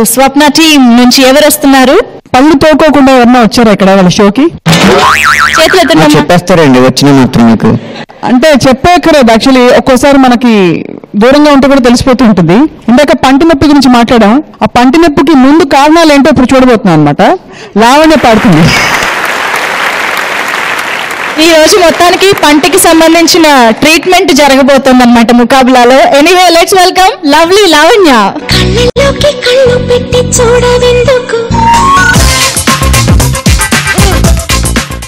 ఇప్పుడు స్వప్న టీం నుంచి ఎవరు వస్తున్నారు? పళ్ళు తోకోకుండా ఎవరన్నా వచ్చారా ఇక్కడ వాళ్ళ షోకి? చేతులు చెప్పేస్తారండి వచ్చిన మాత్రం మీకు. అంటే చెప్పేక్కర్లేదు, యాక్చువల్లీ ఒక్కోసారి మనకి దూరంగా ఉంటే కూడా తెలిసిపోతూ ఉంటుంది. ఇందాక పంటి నొప్పి గురించి మాట్లాడాం. ఆ పంటి నొప్పికి ముందు కారణాలు ఏంటో ఇప్పుడు చూడబోతున్నాం అనమాట. లావణ్య పాడుతుంది. ఈ రోజు మొత్తానికి పంటికి సంబంధించిన ట్రీట్మెంట్ జరగబోతుంది అనమాట ముకాబులాలో. Anyway let's welcome lovely Lavanya. కళ్ళలోకి కళ్ళు పెట్టి చూడవెందుకు,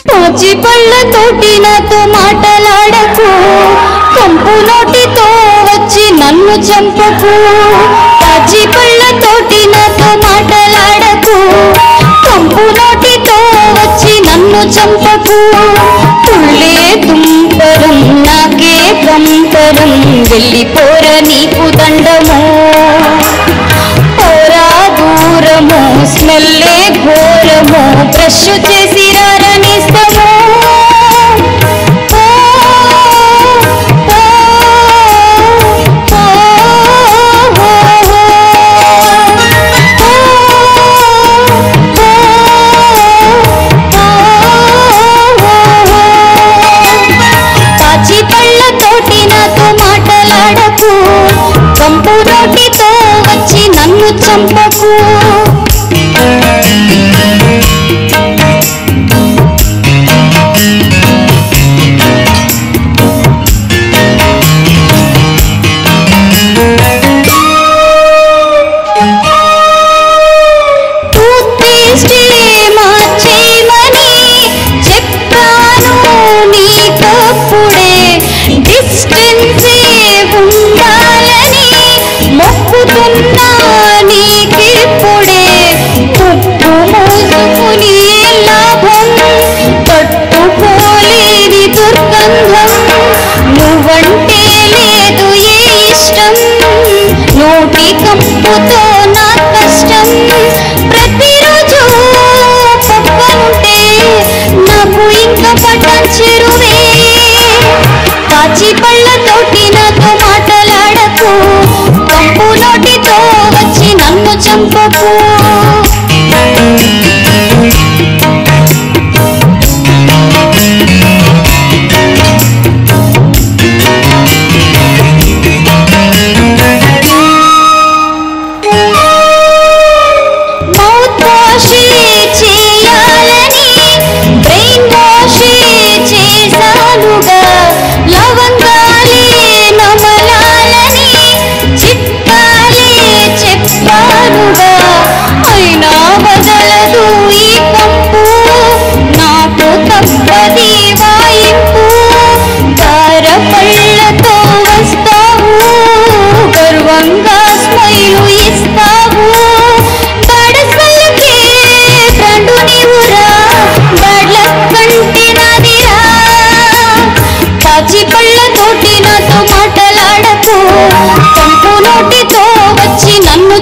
పాచి పళ్ళతోటి నాతో మాటలాడకు, కంపు నోటితో వచ్చి నన్ను చంపకు. పాచి పళ్ళతోటి నాతో మాటలాడకు, కంపు నోటితో వచ్చి నన్ను చంపకు. తుళ్ళే తుంపరం నాకే పంపరం, వెళ్ళిపోర నీకు దండము. పోరా దూరము స్మెల్లే ఘోరము, బ్రష్ చేసి రారనిస్తము. పాచి పళ్ళతోటి నాతో మాటలాడకు, కంపు నోటితో వచ్చి నన్ను చంపకు. నువ్వంటే లేదు ఏ ఇష్టం, నోటి కంపుతో నా కష్టం. ప్రతిరోజు పక్కనుంటే నాకు ఇంకా పట్టం చెరువే. పాచి పళ్ళతోటి నాతో మాటలాడకు, కంపు నోటితో వచ్చి నన్ను చంపకు.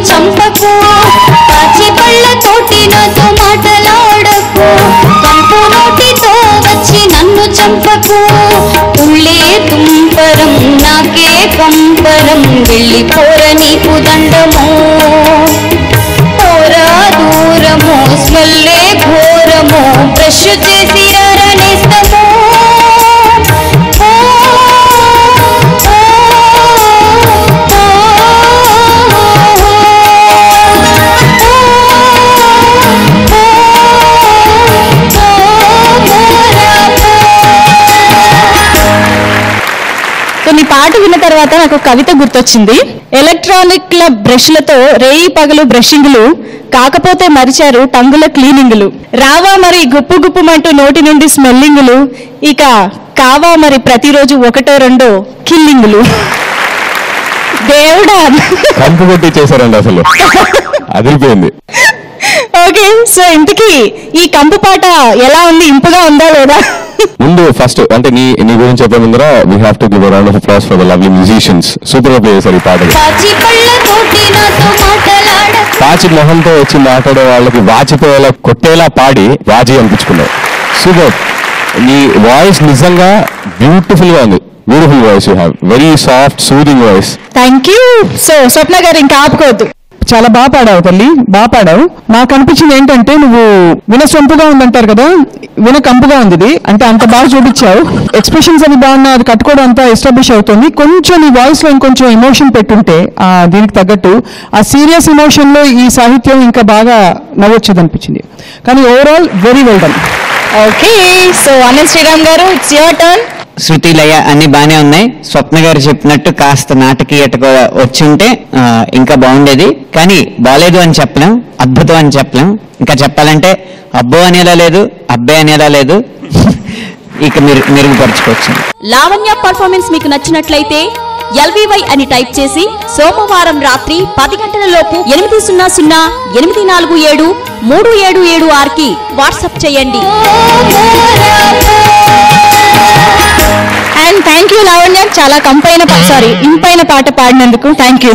చంపకు. పాచి పళ్ళతోటి నాతో మాటలాడకు, కంపు నోటితో వచ్చి నన్ను చంపకు. తుళ్ళే తుంపరం నాకే పంపరం, వెళ్ళిపోర నీకు దండము. పోరా దూరము స్మెల్లే ఘోరము, బ్రష్ చేసి రారనిస్తము. కొన్ని పాట విన్న తర్వాత నాకు కవిత గుర్తొచ్చింది. ఎలక్ట్రానిక్ల బ్రష్లతో రేయి పగలు బ్రషింగ్లు, కాకపోతే మరిచారు టంగుల క్లీనింగులు. రావా మరి గుప్పు గుప్పుమంటూ నోటి నుండి స్మెల్లింగులు, ఇక కావా మరి ప్రతిరోజు ఒకటో రెండో కిల్లింగులు. దేవుడా కంపు కొట్టి చేశారండి, అసలు అదిరిపోయింది. ఓకే, సో ఇంతకీ ఈ కంపు పాట ఎలా ఉంది? ఇంపుగా ఉందా లేదా? ముందు ఫస్ట్ అంటే నీ గురించి చెప్పే ముందర we have to give a round of applause for the lovely musicians. Super గా ప్లే చేశారు ఈ పాటని. పాచి మొహంతో వచ్చి మాట్లాడే వాళ్ళకి వాచిపోయేలా కొట్టేలా పాడి వాచి అనిపించుకున్నావు. సూపర్. నీ వాయిస్ నిజంగా బ్యూటిఫుల్ గా ఉంది. Beautiful voice you have, very soft soothing voice. Thank you. So Swapna గారు ఇంకా ఆపుకోవద్దు, చాలా బాగా పాడావు తల్లి, బాగా పాడావు. నాకు అనిపించింది ఏంటంటే నువ్వు వినసొంపుగా ఉందంటారు కదా, వినకంపుగా ఉంది ఇది. అంటే అంత బాగా చూపించావు. ఎక్స్ప్రెషన్స్ అవి బాగున్నా, అది కట్టుకోవడం అంతా ఎస్టాబ్లిష్ అవుతుంది. కొంచెం నీ వాయిస్ లో ఇంకొంచెం ఎమోషన్ పెట్టుంటే దీనికి తగ్గట్టు ఆ సీరియస్ ఎమోషన్ లో ఈ సాహిత్యం ఇంకా బాగా నవ్వొచ్చేది అనిపించింది. కానీ overall very well done. Okay, so Anil Sriram గారు, ఇట్స్ యువర్ టర్న్. శృతి లయ అన్ని బానే ఉన్నాయి. స్వప్న గారు చెప్పినట్టు కాస్త నాటకీయతగా వచ్చుంటే ఇంకా బాగుండేది. కానీ బాలేదు అని చెప్పలేం, అద్భుతం అని చెప్పలేం. ఇంకా చెప్పాలంటే అబ్బో అనేలా లేదు, అబ్బే అనేలా లేదు. ఇక మీరు మెరుగుపరచుకోవచ్చు. లావణ్య పర్ఫార్మెన్స్ మీకు నచ్చినట్లయితే LVY అని టైప్ చేసి సోమవారం రాత్రి 10 గంటల లోపు 8008473776 కి వాట్సాప్ చేయండి. అండ్ థ్యాంక్ యూ లావణ్య, చాలా ఇంపైన పాట పాడినందుకు థ్యాంక్ యూ.